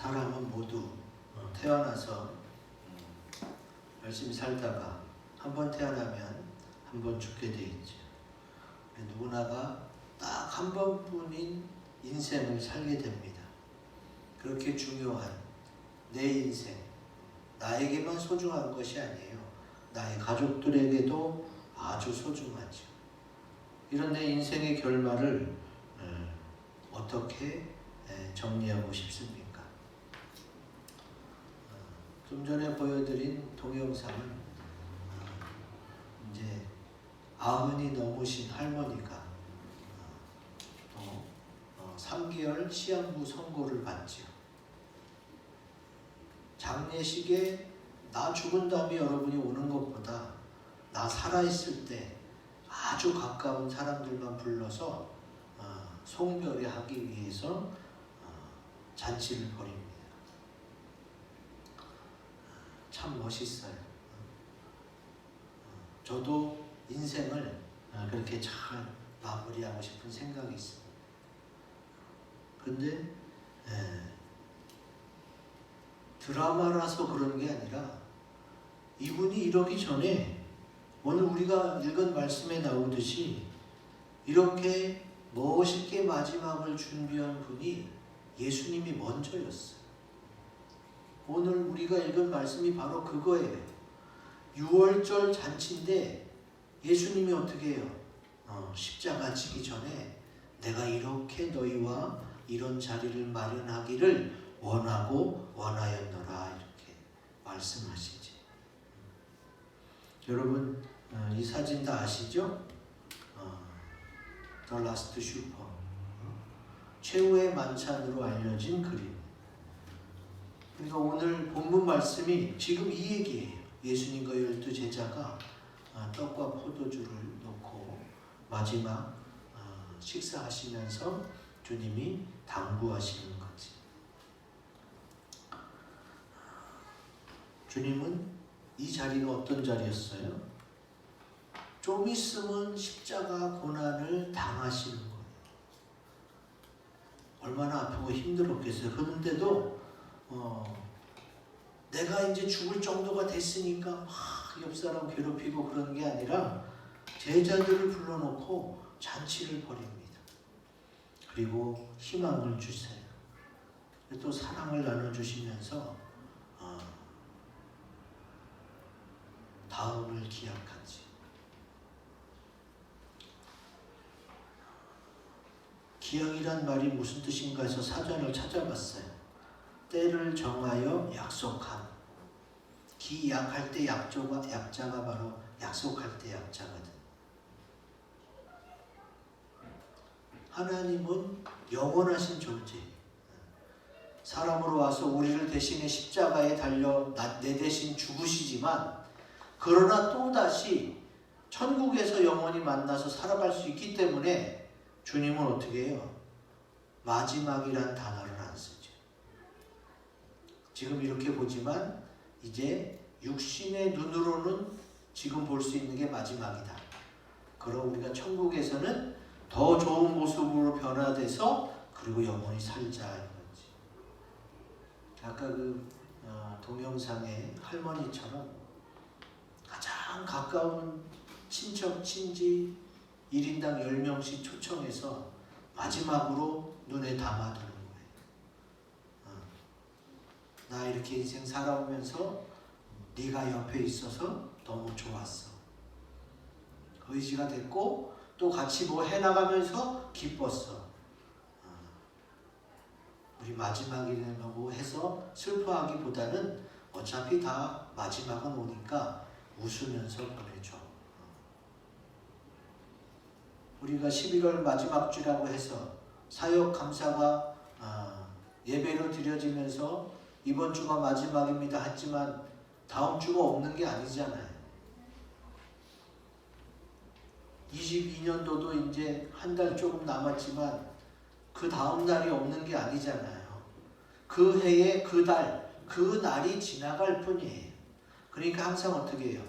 사람은 모두 태어나서 열심히 살다가 한 번 태어나면 한 번 죽게 돼 있죠. 누구나가 딱 한 번뿐인 인생을 살게 됩니다. 그렇게 중요한 내 인생, 나에게만 소중한 것이 아니에요. 나의 가족들에게도 아주 소중하죠. 이런 내 인생의 결말을 어떻게 정리하고 싶습니까? 좀 전에 보여드린 동영상은 이제 90이 넘으신 할머니가 3개월 시한부 선고를 받죠. 장례식에 나 죽은 다음에 여러분이 오는 것보다 나 살아있을 때 아주 가까운 사람들만 불러서 송별회 하기 위해서 잔치를 벌입니다. 참 멋있어요. 저도 인생을 그렇게 잘 마무리하고 싶은 생각이 있습니다. 그런데 드라마라서 그런 게 아니라 이분이 이러기 전에 오늘 우리가 읽은 말씀에 나오듯이 이렇게 멋있게 마지막을 준비한 분이 예수님이 먼저였어요. 오늘 우리가 읽은 말씀이 바로 그거예요. 6월절 잔치인데 예수님이 어떻게 해요? 십자가 지기 전에 내가 이렇게 너희와 이런 자리를 마련하기를 원하고 원하였노라 이렇게 말씀하시지. 여러분 이 사진 다 아시죠? The Last Supper, 최후의 만찬으로 알려진 그림. 그러니까 오늘 본문 말씀이 지금 이 얘기예요. 예수님과 12 제자가 떡과 포도주를 놓고 마지막 식사하시면서 주님이 당부하시는 거지. 주님은 이 자리가 어떤 자리였어요? 좀 있으면 십자가 고난을 당하시는 거예요. 얼마나 아프고 힘들었겠어요. 그런데도 내가 이제 죽을 정도가 됐으니까 막 옆 사람 괴롭히고 그런 게 아니라 제자들을 불러놓고 잔치를 벌입니다. 그리고 희망을 주세요. 또 사랑을 나눠주시면서 다음을 기약하지. 기약이란 말이 무슨 뜻인가 해서 사전을 찾아봤어요. 때를 정하여 약속함. 기약할 때 약자가 바로 약속할 때 약자거든. 하나님은 영원하신 존재예요. 사람으로 와서 우리를 대신에 십자가에 달려 내 대신 죽으시지만 그러나 또다시 천국에서 영원히 만나서 살아갈 수 있기 때문에 주님은 어떻게 해요? 마지막이란 단어를 안 쓰죠. 지금 이렇게 보지만 이제 육신의 눈으로는 지금 볼 수 있는 게 마지막이다. 그럼 우리가 천국에서는 더 좋은 모습으로 변화돼서 그리고 영원히 살자 이거지. 아까 그 동영상의 할머니처럼 가장 가까운 친척, 친지 1인당 10명씩 초청해서 마지막으로 눈에 담아두는 거예요. 나 이렇게 인생 살아오면서 네가 옆에 있어서 너무 좋았어. 의지가 됐고 또 같이 뭐 해나가면서 기뻤어. 우리 마지막이라고 해서 슬퍼하기보다는 어차피 다 마지막은 오니까 웃으면서 보내줘. 우리가 11월 마지막 주라고 해서 사역 감사가 예배로 드려지면서 이번 주가 마지막입니다 했지만 다음 주가 없는 게 아니잖아요. 22년도도 이제 한 달 조금 남았지만 그 다음 날이 없는 게 아니잖아요. 그 해에 그 달, 그 날이 지나갈 뿐이에요. 그러니까 항상 어떻게 해요?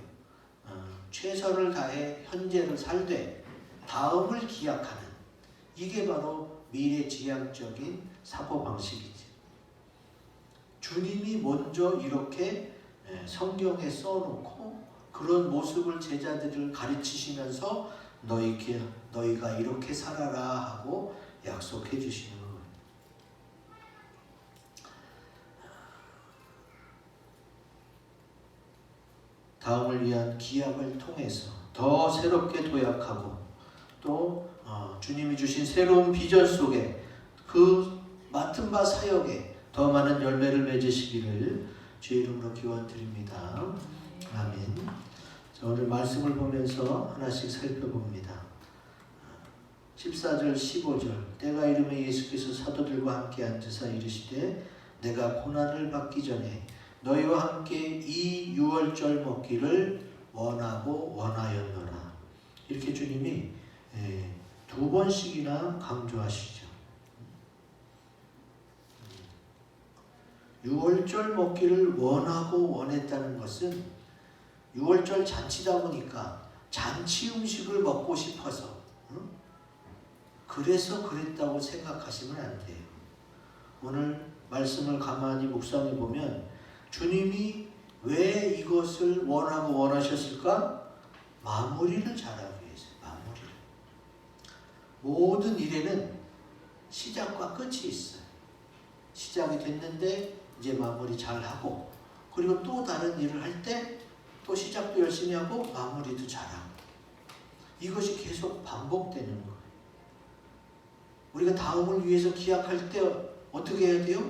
최선을 다해 현재를 살되 다음을 기약하는, 이게 바로 미래지향적인 사고방식이지. 주님이 먼저 이렇게 성경에 써놓고 그런 모습을 제자들을 가르치시면서 너희가 이렇게 살아라 하고 약속해 주시는 거예요. 다음을 위한 기약을 통해서 더 새롭게 도약하고 또 주님이 주신 새로운 비전 속에 그 맡은 바 사역에 더 많은 열매를 맺으시기를 주의 이름으로 기원드립니다. 아멘. 자, 오늘 말씀을 보면서 하나씩 살펴봅니다. 14절 15절 때가 이르매 예수께서 사도들과 함께 앉으사 이르시되 내가 고난을 받기 전에 너희와 함께 이 유월절 먹기를 원하고 원하였노라. 이렇게 주님이 두 번씩이나 강조하시죠. 유월절 먹기를 원하고 원했다는 것은 유월절 잔치다 보니까 잔치 음식을 먹고 싶어서 그래서 그랬다고 생각하시면 안 돼요. 오늘 말씀을 가만히 묵상해 보면 주님이 왜 이것을 원하고 원하셨을까? 마무리를 잘하기 위해서. 마무리를. 모든 일에는 시작과 끝이 있어요. 시작이 됐는데 이제 마무리 잘하고 그리고 또 다른 일을 할 때 또 시작도 열심히 하고 마무리도 잘하고 이것이 계속 반복되는 거예요. 우리가 다음을 위해서 기약할 때 어떻게 해야 돼요?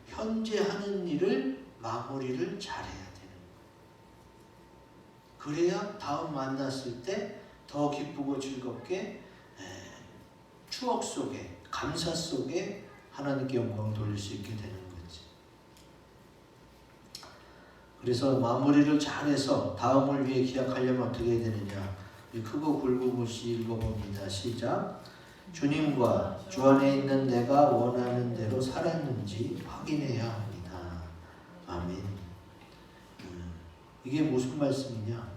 현재 하는 일을 마무리를 잘해야 되는 거예요. 그래야 다음 만났을 때 더 기쁘고 즐겁게 추억 속에 감사 속에 하나님께 영광 돌릴 수 있게 되는 거지. 그래서 마무리를 잘해서 다음을 위해 기약하려면 어떻게 해야 되느냐? 크고 굵은 글씨 읽어봅니다. 시작. 주님과 주 안에 있는 내가 원하는 대로 살았는지 확인해야 합니다. 아멘. 이게 무슨 말씀이냐?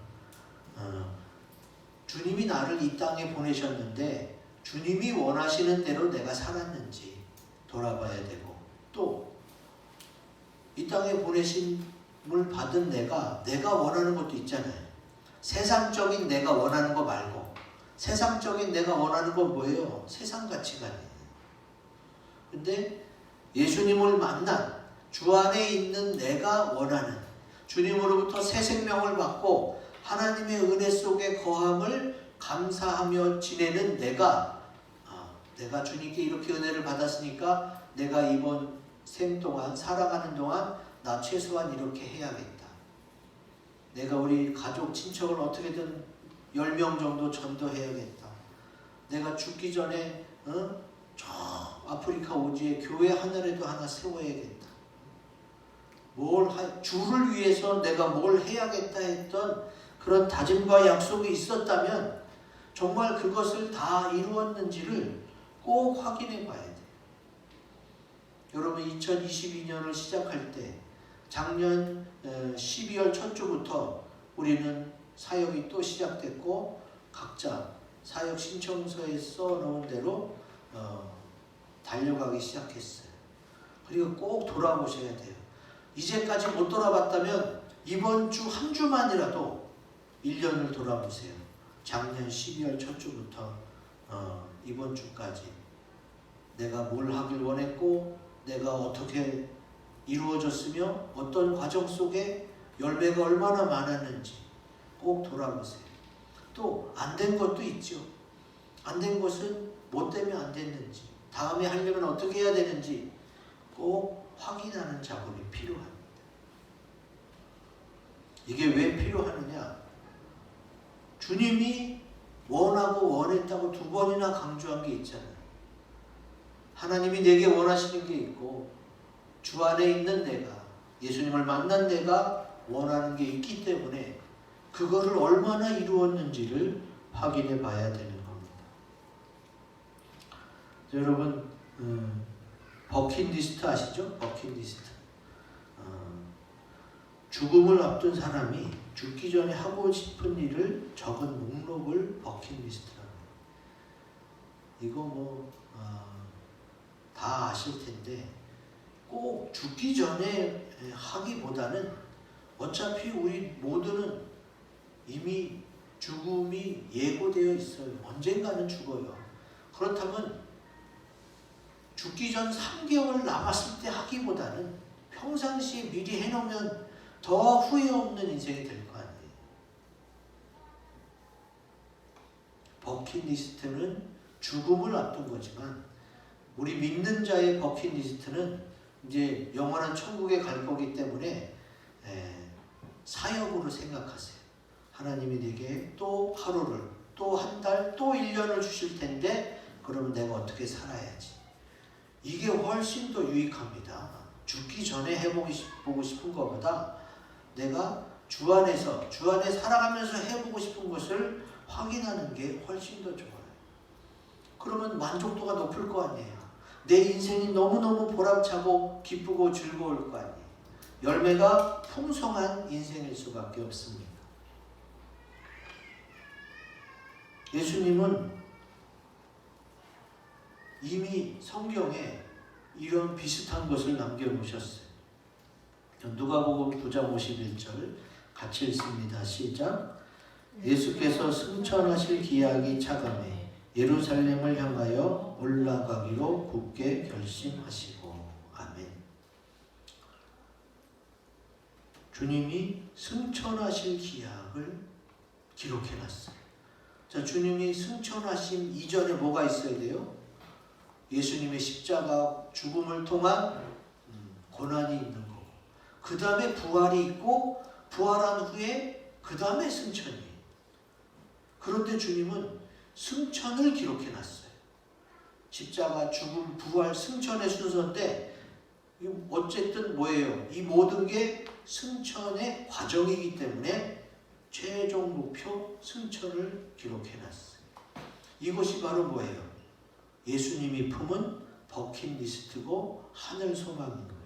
주님이 나를 이 땅에 보내셨는데 주님이 원하시는 대로 내가 살았는지 돌아봐야 되고 또 이 땅에 보내심을 받은 내가 원하는 것도 있잖아요. 세상적인 내가 원하는 거 말고 세상적인 내가 원하는 건 뭐예요? 세상 가치관이에요. 근데 예수님을 만난 주 안에 있는 내가 원하는 주님으로부터 새 생명을 받고 하나님의 은혜 속에 거함을 감사하며 지내는 내가 주님께 이렇게 은혜를 받았으니까 내가 이번 생 동안 살아가는 동안 나 최소한 이렇게 해야겠다. 내가 우리 가족 친척을 어떻게든 10명 정도 전도해야겠다. 내가 죽기 전에 저 아프리카 오지에 교회 하늘에도 하나 세워야겠다. 주를 위해서 내가 뭘 해야겠다 했던 그런 다짐과 약속이 있었다면 정말 그것을 다 이루었는지를 꼭 확인해 봐야 돼요. 여러분 2022년을 시작할 때 작년 12월 첫 주부터 우리는 사역이 또 시작됐고 각자 사역 신청서에 써놓은 대로 달려가기 시작했어요. 그리고 꼭 돌아보셔야 돼요. 이제까지 못 돌아봤다면 이번 주 한 주만이라도 1년을 돌아보세요. 작년 12월 첫 주부터 이번 주까지 내가 뭘 하길 원했고 내가 어떻게 이루어졌으며 어떤 과정 속에 열매가 얼마나 많았는지 꼭 돌아보세요. 또 안 된 것도 있죠. 안 된 것은 뭐 때문에 안 됐는지 다음에 하려면 어떻게 해야 되는지 꼭 확인하는 작업이 필요합니다. 이게 왜 필요하느냐? 주님이 원하고 원했다고 2번이나 강조한 게 있잖아요. 하나님이 내게 원하시는 게 있고 주 안에 있는 내가 예수님을 만난 내가 원하는 게 있기 때문에 그거를 얼마나 이루었는지를 확인해 봐야 되는 겁니다. 여러분 버킷리스트 아시죠? 버킷리스트. 죽음을 앞둔 사람이 죽기 전에 하고 싶은 일을 적은 목록을 버킷리스트라고 해요. 이거 다 아실 텐데 꼭 죽기 전에 하기보다는 어차피 우리 모두는 이미 죽음이 예고되어 있어요. 언젠가는 죽어요. 그렇다면 죽기 전 3개월 남았을 때 하기보다는 평상시에 미리 해놓으면 더 후회 없는 인생이 될 거 아니에요. 버킷리스트는 죽음을 앞둔 거지만 우리 믿는 자의 버킷리스트는 이제 영원한 천국에 갈 거기 때문에 사역으로 생각하세요. 하나님이 내게 또 하루를, 또 한 달, 또 1년을 주실 텐데 그럼 내가 어떻게 살아야지. 이게 훨씬 더 유익합니다. 죽기 전에 해보고 싶은 것보다 내가 주 안에 살아가면서 해보고 싶은 것을 확인하는 게 훨씬 더 좋아요. 그러면 만족도가 높을 거 아니에요. 내 인생이 너무너무 보람차고 기쁘고 즐거울 거 아니에요. 열매가 풍성한 인생일 수밖에 없습니다. 예수님은 이미 성경에 이런 비슷한 것을 남겨놓으셨어요. 누가복음 9장 51절 같이 읽습니다. 시작. 예수께서 승천하실 기약이 차감해 예루살렘을 향하여 올라가기로 굳게 결심하시고. 아멘. 주님이 승천하실 기약을 기록해놨어요. 자, 주님이 승천하신 이전에 뭐가 있어야 돼요? 예수님의 십자가 죽음을 통한 고난이 있는 거고, 그 다음에 부활이 있고, 부활한 후에 그 다음에 승천이에요. 그런데 주님은 승천을 기록해놨어요. 십자가, 죽음, 부활, 승천의 순서인데 어쨌든 뭐예요? 이 모든 게 승천의 과정이기 때문에 최종 목표 승천을 기록해놨어요. 이것이 바로 뭐예요? 예수님이 품은 버킷리스트고 하늘 소망인 거예요.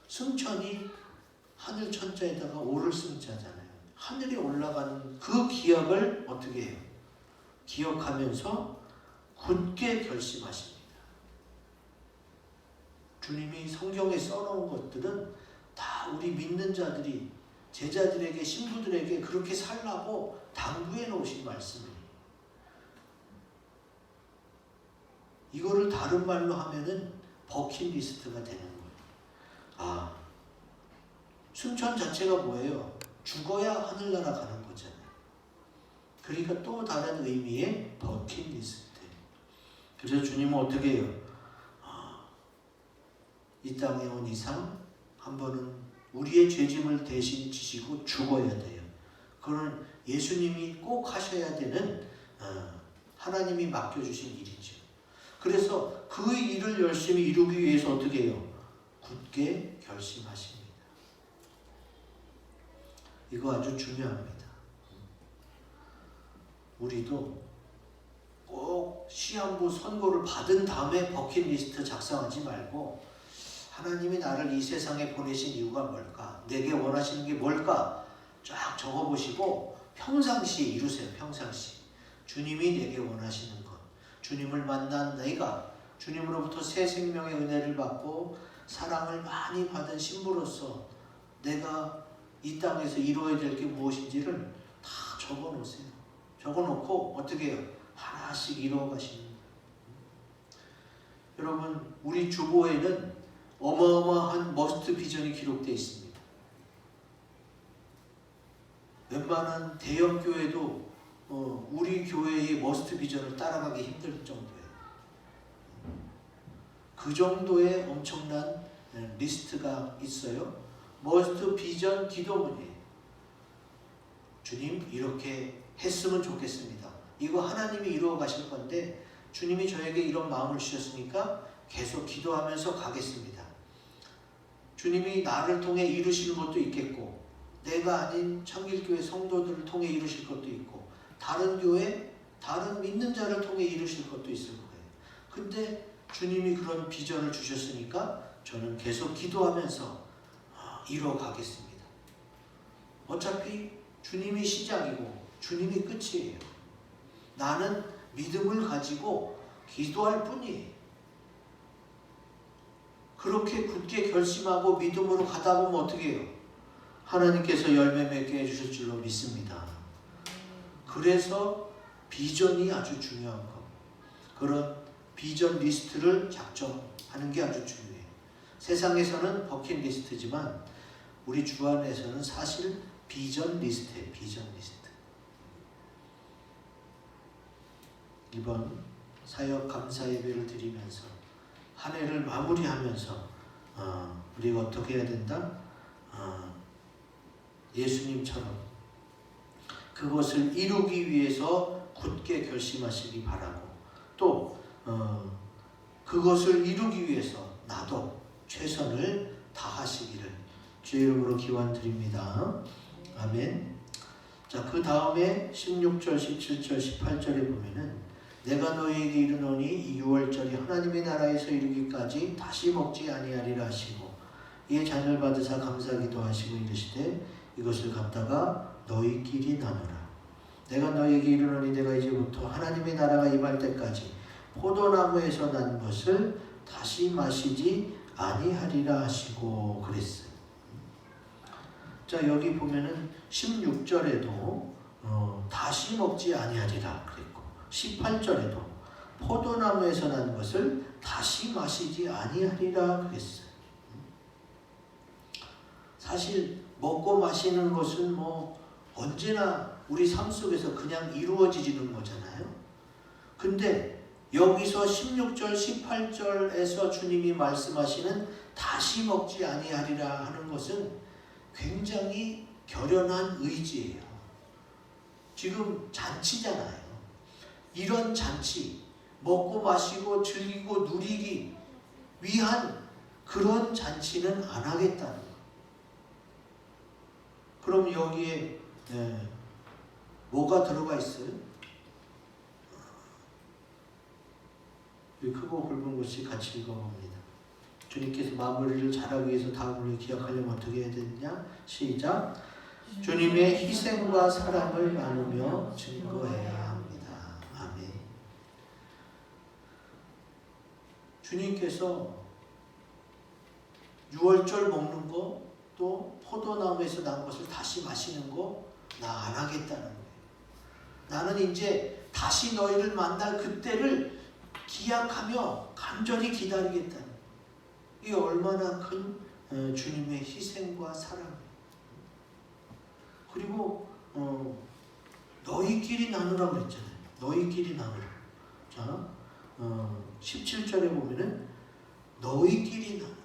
승천이 하늘 천자에다가 오를 승자잖아요. 하늘에 올라가는 그 기억을 어떻게 해요? 기억하면서 굳게 결심하십니다. 주님이 성경에 써놓은 것들은 다 우리 믿는 자들이 제자들에게, 신부들에게 그렇게 살라고 당부해 놓으신 말씀이에요. 이거를 다른 말로 하면은 버킷리스트가 되는 거예요. 아, 승천 자체가 뭐예요? 죽어야 하늘나라 가는 거잖아요. 그러니까 또 다른 의미의 버킷리스트. 그래서 주님은 어떻게 해요? 이 땅에 온 이상 한 번은 우리의 죄짐을 대신 지시고 죽어야 돼요. 그건 예수님이 꼭 하셔야 되는 하나님이 맡겨주신 일이죠. 그래서 그 일을 열심히 이루기 위해서 어떻게 해요? 굳게 결심하십니다. 이거 아주 중요합니다. 우리도 꼭 시한부 선고를 받은 다음에 버킷리스트 작성하지 말고 하나님이 나를 이 세상에 보내신 이유가 뭘까? 내게 원하시는 게 뭘까? 쫙 적어보시고 평상시에 이루세요. 평상시. 주님이 내게 원하시는 것. 주님을 만난 내가 주님으로부터 새 생명의 은혜를 받고 사랑을 많이 받은 신부로서 내가 이 땅에서 이루어야 될 게 무엇인지를 다 적어놓으세요. 적어놓고 어떻게 해요? 하나씩 이루어가시는 거예요. 여러분, 우리 주보에는 어마어마한 머스트 비전이 기록되어 있습니다. 웬만한 대형 교회도 우리 교회의 머스트 비전을 따라가기 힘들 정도예요. 그 정도의 엄청난 리스트가 있어요. 머스트 비전 기도문이에요. 주님, 이렇게 했으면 좋겠습니다. 이거 하나님이 이루어 가실 건데 주님이 저에게 이런 마음을 주셨으니까 계속 기도하면서 가겠습니다. 주님이 나를 통해 이루시는 것도 있겠고 내가 아닌 창길교회 성도들을 통해 이루실 것도 있고 다른 교회, 다른 믿는 자를 통해 이루실 것도 있을 거예요. 근데 주님이 그런 비전을 주셨으니까 저는 계속 기도하면서 이루어 가겠습니다. 어차피 주님이 시작이고 주님이 끝이에요. 나는 믿음을 가지고 기도할 뿐이에요. 그렇게 굳게 결심하고 믿음으로 가다 보면 어떻게 해요? 하나님께서 열매 맺게 해주실 줄로 믿습니다. 그래서 비전이 아주 중요한 거. 그런 비전 리스트를 작성하는 게 아주 중요해요. 세상에서는 버킷리스트지만 우리 주 안에서는 사실 비전 리스트예요. 비전 리스트. 이번 사역 감사 예배를 드리면서 한 해를 마무리하면서 우리가 어떻게 해야 된다? 예수님처럼 그것을 이루기 위해서 굳게 결심하시기 바라고, 또 그것을 이루기 위해서 나도 최선을 다하시기를 주의 이름으로 기원드립니다. 아멘. 자, 그 다음에 16절, 17절, 18절에 보면은 내가 너희에게 이르노니 이 유월절이 하나님의 나라에서 이르기까지 다시 먹지 아니하리라 하시고 이에 잔을 받으사 감사기도 하시고 이르시되 이것을 갖다가 너희끼리 나누라. 내가 너희에게 이르노니 내가 이제부터 하나님의 나라가 임할 때까지 포도나무에서 난 것을 다시 마시지 아니하리라 하시고 그랬어요. 자, 여기 보면은 16절에도 다시 먹지 아니하리라 그랬고 18절에도 포도나무에서 난 것을 다시 마시지 아니하리라 그랬어요. 사실 먹고 마시는 것은 뭐 언제나 우리 삶 속에서 그냥 이루어지는 거잖아요. 근데 여기서 16절, 18절에서 주님이 말씀하시는 다시 먹지 아니하리라 하는 것은 굉장히 결연한 의지예요. 지금 잔치잖아요. 이런 잔치, 먹고 마시고 즐기고 누리기 위한 그런 잔치는 안 하겠다는 거예요. 그럼 여기에 뭐가 들어가 있어요? 크고 굵은 것이 같이 읽어봅니다. 주님께서 마무리를 잘하기 위해서 다음을 기억하려면 어떻게 해야 되느냐? 시작! 주님의 희생과 사랑을 나누며 증거해야 합니다. 아멘. 주님께서 유월절 먹는 거, 또 포도나무에서 난 것을 다시 마시는 거 나 안 하겠다는 거예요. 나는 이제 다시 너희를 만날 그때를 기약하며 간절히 기다리겠다는 거예요. 이게 얼마나 큰 주님의 희생과 사랑이에요. 그리고 너희끼리 나누라고 그랬잖아요. 너희끼리 나누라. 자, 17절에 보면은 너희끼리 나누라.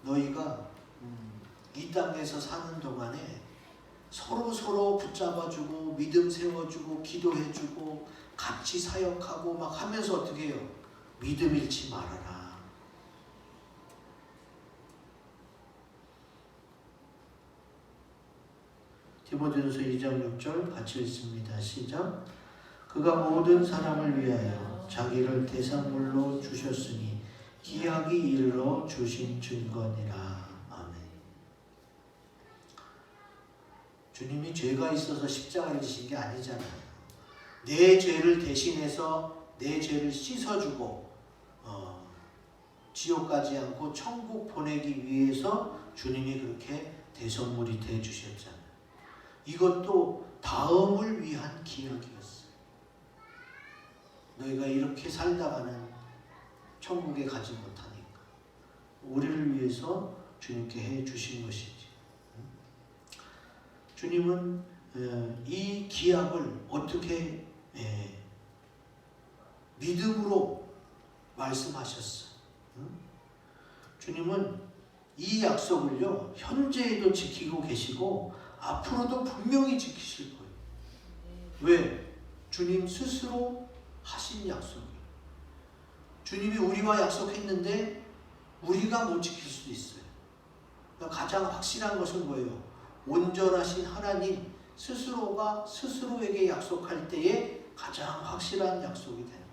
너희가 이 땅에서 사는 동안에 서로 붙잡아주고 믿음 세워주고 기도해주고 같이 사역하고 막 하면서 어떻게 해요? 믿음 잃지 말아라. 디모데전서 2장 6절 같이 읽습니다. 시작! 그가 모든 사람을 위하여 자기를 대상물로 주셨으니 기약이 이르러 주신 증거니라. 아멘. 주님이 죄가 있어서 십자가를 지신 게 아니잖아요. 내 죄를 대신해서 내 죄를 씻어주고 지옥 가지 않고 천국 보내기 위해서 주님이 그렇게 대성물이 되어주셨잖아요. 이것도 다음을 위한 기약이었어요. 너희가 이렇게 살다가는 천국에 가지 못하니까 우리를 위해서 주님께 해주신 것이지. 주님은 이 기약을 어떻게 믿음으로 말씀하셨어요. 주님은 이 약속을요 현재에도 지키고 계시고 앞으로도 분명히 지키실 거예요. 왜? 주님 스스로 하신 약속이에요. 주님이 우리와 약속했는데 우리가 못 지킬 수도 있어요. 그러니까 가장 확실한 것은 뭐예요? 온전하신 하나님 스스로가 스스로에게 약속할 때에 가장 확실한 약속이 되는 거예요.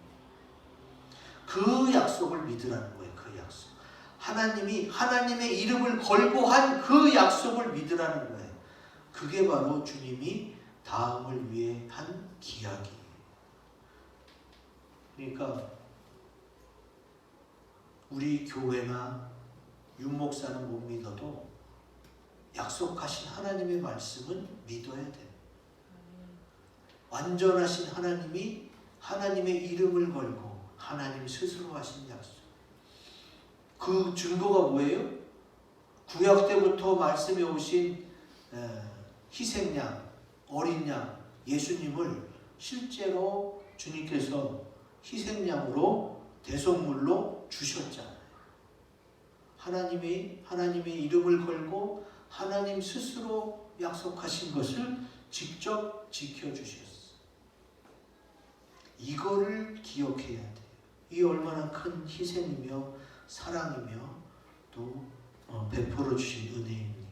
그 약속을 믿으라는 거예요. 그 약속. 하나님이 하나님의 이름을 걸고 한 그 약속을 믿으라는 거예요. 그게 바로 주님이 다음을 위해 한 기약이에요. 그러니까 우리 교회나 윤목사는 못 믿어도 약속하신 하나님의 말씀은 믿어야 돼요. 완전하신 하나님이 하나님의 이름을 걸고 하나님 스스로 하신 약속. 그 증거가 뭐예요? 구약 때부터 말씀해 오신 희생양, 어린 양, 예수님을 실제로 주님께서 희생양으로 대속물로 주셨잖아요. 하나님의 이름을 걸고 하나님 스스로 약속하신 것을 직접 지켜주셨어요. 이거를 기억해야 돼요. 이 얼마나 큰 희생이며 사랑이며 또 베풀어 주신 은혜입니까?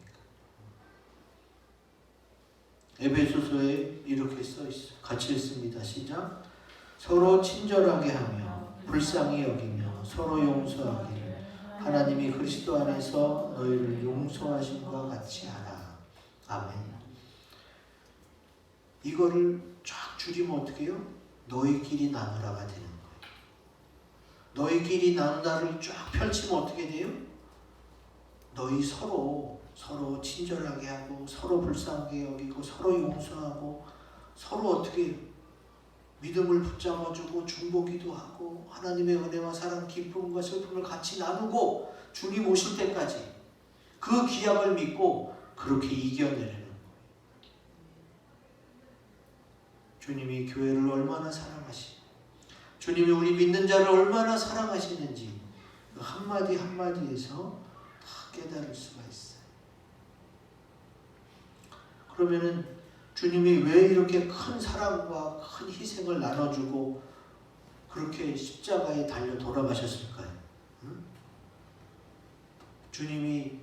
에베소서에 이렇게 써 있어요. 같이 읽습니다. 시작. 서로 친절하게 하며 불쌍히 여기며 서로 용서하기를 하나님이 그리스도 안에서 너희를 용서하심과 같이 하라. 아멘. 이거를 쫙 줄이면 어떻게 해요? 너희끼리 나누라가 되는 거예요. 너희끼리 나누다를 쫙 펼치면 어떻게 돼요? 너희 서로 친절하게 하고 서로 불쌍하게 여기고 서로 용서하고 서로 어떻게 믿음을 붙잡아주고 중보기도 하고 하나님의 은혜와 사랑, 기쁨과 슬픔을 같이 나누고 주님 오실 때까지 그 기약을 믿고 그렇게 이겨내려는 거예요. 주님이 교회를 얼마나 사랑하시고 주님이 우리 믿는 자를 얼마나 사랑하시는지 그 한마디 한마디에서 다 깨달을 수가 있어요. 그러면은 주님이 왜 이렇게 큰 사랑과 큰 희생을 나눠주고 그렇게 십자가에 달려 돌아가셨을까요? 응? 주님이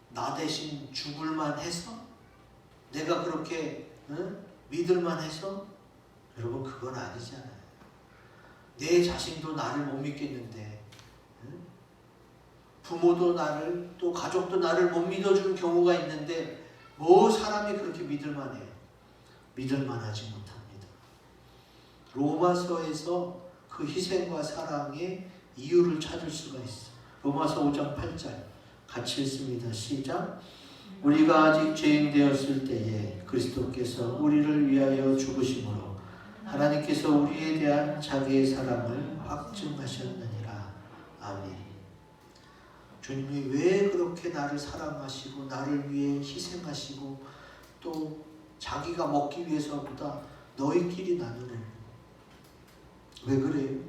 나 대신 죽을만 해서? 내가 그렇게 믿을만 해서? 여러분 그건 아니잖아요. 내 자신도 나를 못 믿겠는데 부모도 나를 또 가족도 나를 못 믿어주는 경우가 있는데 뭐 사람이 그렇게 믿을만해요? 믿을만하지 못합니다. 로마서에서 그 희생과 사랑의 이유를 찾을 수가 있어요. 로마서 5장 8절 같이 읽습니다. 시작. 우리가 아직 죄인 되었을 때에 그리스도께서 우리를 위하여 죽으심으로 하나님께서 우리에 대한 자기의 사랑을 확증하셨느니라. 아멘. 주님이 왜 그렇게 나를 사랑하시고 나를 위해 희생하시고 또 자기가 먹기 위해서보다 너희끼리 나누는 왜 그래요?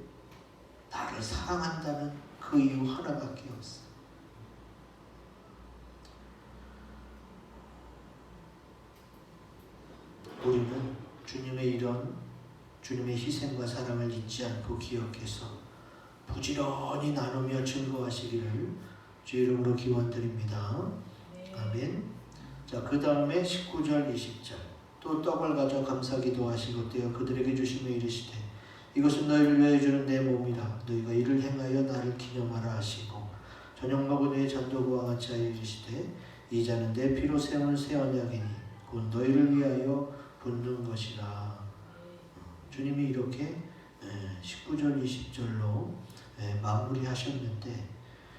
나를 사랑한다는 그 이유 하나밖에 없어요. 우리는 주님의 희생과 사랑을 잊지 않고 기억해서 부지런히 나누며 즐거워하시기를 주 이름으로 기원드립니다. 네. 아멘. 자, 그 다음에 19절 20절 또 떡을 가져 감사기도 하시고 떼어 그들에게 주시며 이르시되 이것은 너희를 위하여 주는 내 몸이라 너희가 이를 행하여 나를 기념하라 하시고 저녁 먹은 후에 잔도 그와 같이 하여 이르시되 이 잔은 내 피로 세운 새 언약이니 곧 너희를 위하여 붓는 것이라. 주님이 이렇게 19절 20절로 마무리하셨는데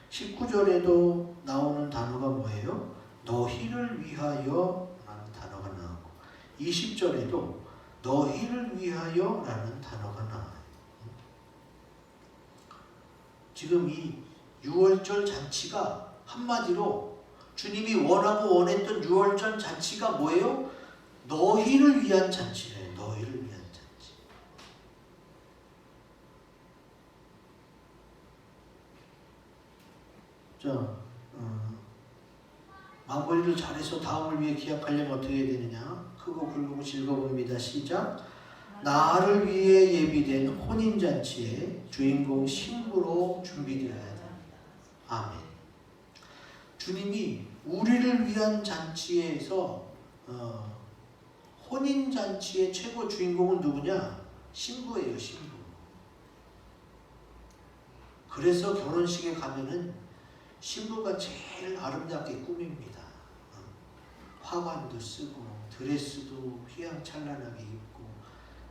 19절에도 나오는 단어가 뭐예요? 너희를 위하여 라는 단어가 나오고 20절에도 너희를 위하여 라는 단어가 나와요. 지금 이 유월절 잔치가 한마디로 주님이 원하고 원했던 유월절 잔치가 뭐예요? 너희를 위한 잔치래요. 너희를 위한 잔치. 자, 마무리를 잘해서 다음을 위해 기약하려면 어떻게 해야 되느냐? 크고 굵고 즐거움입니다. 시작. 나를 위해 예비된 혼인잔치의 주인공 신부로 준비되어야 됩니다. 아멘. 주님이 우리를 위한 잔치에서 혼인잔치의 최고 주인공은 누구냐? 신부예요. 신부. 그래서 결혼식에 가면은 신부가 제일 아름답게 꾸밉니다. 화관도 쓰고 드레스도 휘황찬란하게 입고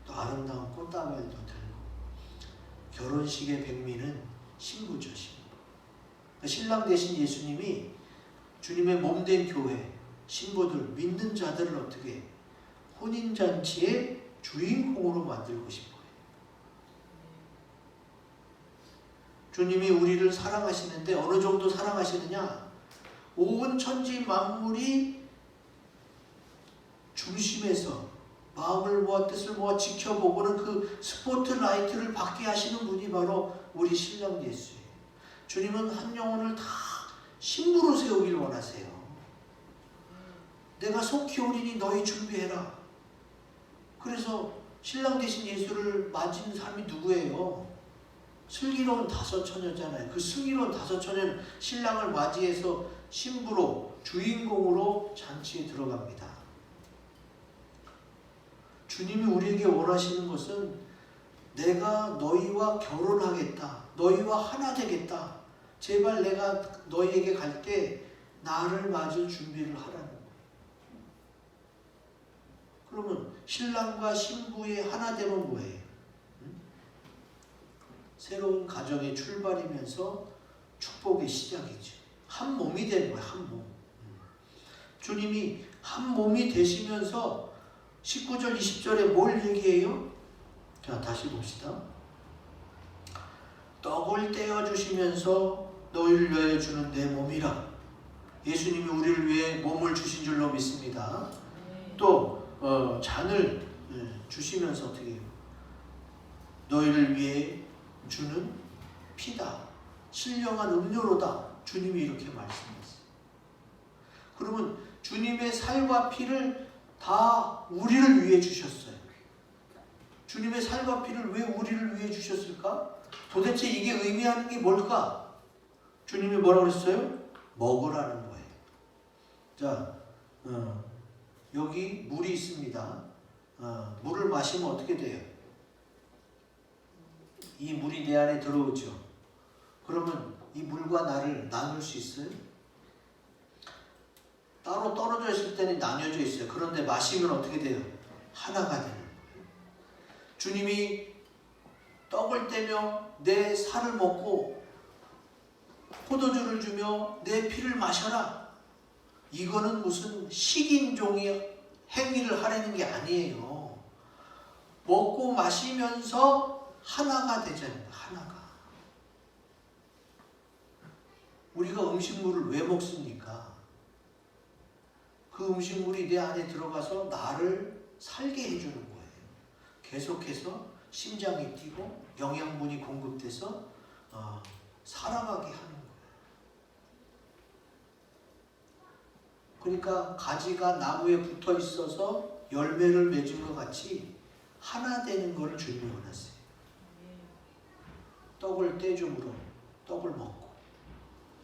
또 아름다운 꽃다발도 들고 결혼식의 백미는 신부죠, 신부. 신랑 대신 예수님이 주님의 몸된 교회, 신부들, 믿는 자들을 어떻게 혼인잔치의 주인공으로 만들고 싶어요. 주님이 우리를 사랑하시는데 어느 정도 사랑하시느냐? 온 천지 만물이 중심에서 마음을 모아 뜻을 모아 지켜보고는 그 스포트라이트를 받게 하시는 분이 바로 우리 신랑 예수예요. 주님은 한 영혼을 다 신부로 세우길 원하세요. 내가 속히 오리니 너희 준비해라. 그래서 신랑 대신 예수를 맞은 사람이 누구예요? 슬기로운 다섯 처녀잖아요. 그 슬기로운 다섯 처녀는 신랑을 맞이해서 신부로, 주인공으로 잔치에 들어갑니다. 주님이 우리에게 원하시는 것은 내가 너희와 결혼하겠다. 너희와 하나 되겠다. 제발 내가 너희에게 갈 때 나를 맞을 준비를 하라는 거예요. 그러면 신랑과 신부의 하나 되면 뭐예요? 새로운 가정의 출발이면서 축복의 시작이죠. 한 몸이 되는 거예요. 한 몸. 주님이 한 몸이 되시면서 19절 20절에 뭘 얘기해요? 자, 다시 봅시다. 떡을 떼어주시면서 너희를 위하여 주는 내 몸이라. 예수님이 우리를 위해 몸을 주신 줄로 믿습니다. 또 잔을 주시면서 어떻게 해요? 너희를 위해 주는 피다. 신령한 음료로다. 주님이 이렇게 말씀했어요. 그러면 주님의 살과 피를 다 우리를 위해 주셨어요. 주님의 살과 피를 왜 우리를 위해 주셨을까? 도대체 이게 의미하는 게 뭘까? 주님이 뭐라고 그랬어요? 먹으라는 거예요. 자, 여기 물이 있습니다. 물을 마시면 어떻게 돼요? 이 물이 내 안에 들어오죠. 그러면 이 물과 나를 나눌 수 있어요? 따로 떨어져 있을 때는 나뉘어져 있어요. 그런데 마시면 어떻게 돼요? 하나가 되는 거예요. 주님이 떡을 떼며 내 살을 먹고 포도주를 주며 내 피를 마셔라. 이거는 무슨 식인종의 행위를 하려는 게 아니에요. 먹고 마시면서 하나가 되잖아요. 하나가. 우리가 음식물을 왜 먹습니까? 그 음식물이 내 안에 들어가서 나를 살게 해주는 거예요. 계속해서 심장이 뛰고 영양분이 공급돼서 살아가게 하는 거예요. 그러니까 가지가 나무에 붙어 있어서 열매를 맺은 것 같이 하나 되는 것을 주님이 원하세요. 떡을 떼줌으로 떡을 먹고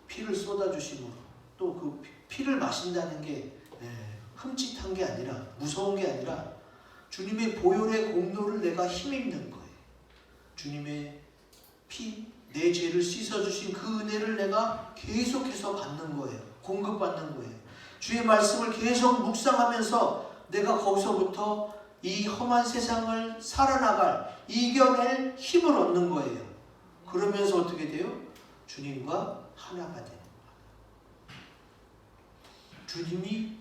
피를 쏟아주심으로 또 그 피를 마신다는 게 흠칫한 게 아니라 무서운 게 아니라 주님의 보혈의 공로를 내가 힘입는 거예요. 주님의 피, 내 죄를 씻어주신 그 은혜를 내가 계속해서 받는 거예요. 공급받는 거예요. 주의 말씀을 계속 묵상하면서 내가 거기서부터 이 험한 세상을 살아나갈, 이겨낼 힘을 얻는 거예요. 그러면서 어떻게 돼요? 주님과 하나가 되는 거예요. 주님이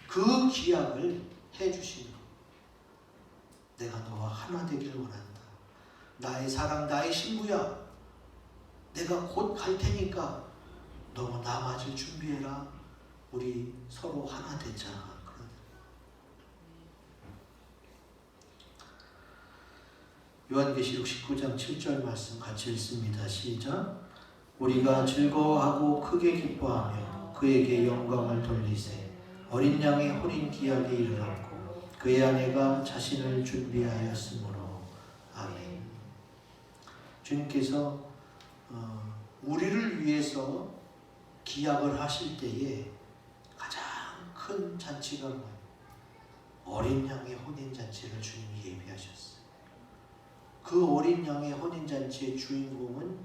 그 기약을 해주시는 거예요. 내가 너와 하나 되기를 원한다. 나의 사랑, 나의 신부야. 내가 곧 갈 테니까 너무 나 맞을 준비해라. 우리 서로 하나 되자. 요한계시록 19장 7절 말씀 같이 읽습니다. 시작. 우리가 즐거워하고 크게 기뻐하며 그에게 영광을 돌리세. 어린 양의 혼인 기약에 이르렀고 그의 아내가 자신을 준비하였으므로. 아멘. 주님께서 우리를 위해서 기약을 하실 때에 가장 큰 잔치가 뭐예요? 어린 양의 혼인잔치를 주님이 예비하셨어요. 그 어린 양의 혼인잔치의 주인공은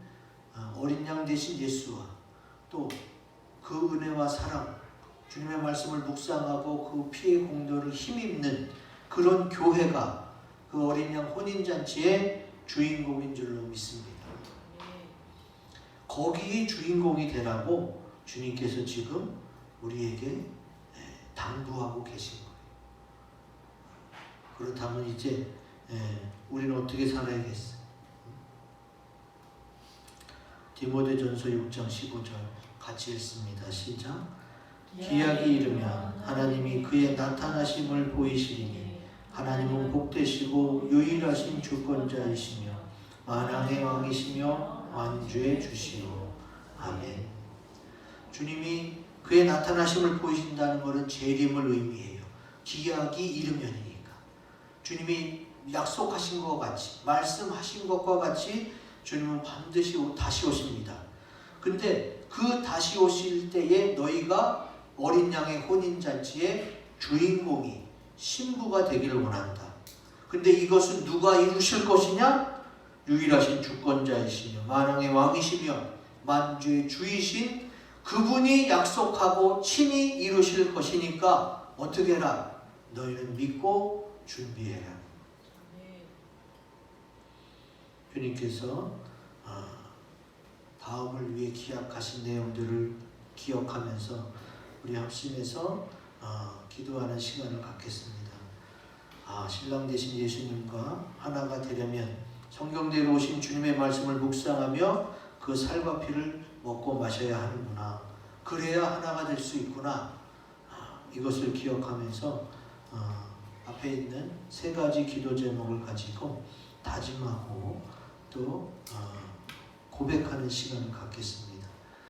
어린 양 대신 예수와 또 그 은혜와 사랑, 주님의 말씀을 묵상하고 그 피의 공로를 힘입는 그런 교회가 그 어린 양 혼인잔치의 주인공인 줄로 믿습니다. 거기에 주인공이 되라고 주님께서 지금 우리에게 당부하고 계신 거예요. 그렇다면 이제 우리는 어떻게 살아야겠어요? 디모데전서 6장 15절 같이 읽습니다. 시작. 기약이 이르면 하나님이 그의 나타나심을 보이시리니 하나님은 복되시고 유일하신 주권자이시며 만왕의 왕이시며 만주의 주시오. 아멘. 주님이 그의 나타나심을 보이신다는 것은 재림을 의미해요. 기약이 이르면이니까. 주님이 약속하신 것 같이, 말씀하신 것과 같이 주님은 반드시 다시 오십니다. 근데 그 다시 오실 때에 너희가 어린 양의 혼인잔치의 주인공이, 신부가 되기를 원한다. 근데 이것은 누가 이루실 것이냐? 유일하신 주권자이시며 만왕의 왕이시며 만주의 주이신 그분이 약속하고 친히 이루실 것이니까 어떻게 해라? 너희는 믿고 준비해라. 주님께서 다음을 위해 기약하신 내용들을 기억하면서 우리 합심해서 기도하는 시간을 갖겠습니다. 신랑 되신 예수님과 하나가 되려면 성경대로 오신 주님의 말씀을 묵상하며 그 살과 피를 먹고 마셔야 하는구나. 그래야 하나가 될 수 있구나. 이것을 기억하면서 앞에 있는 세 가지 기도 제목을 가지고 다짐하고 또 고백하는 시간을 갖겠습니다.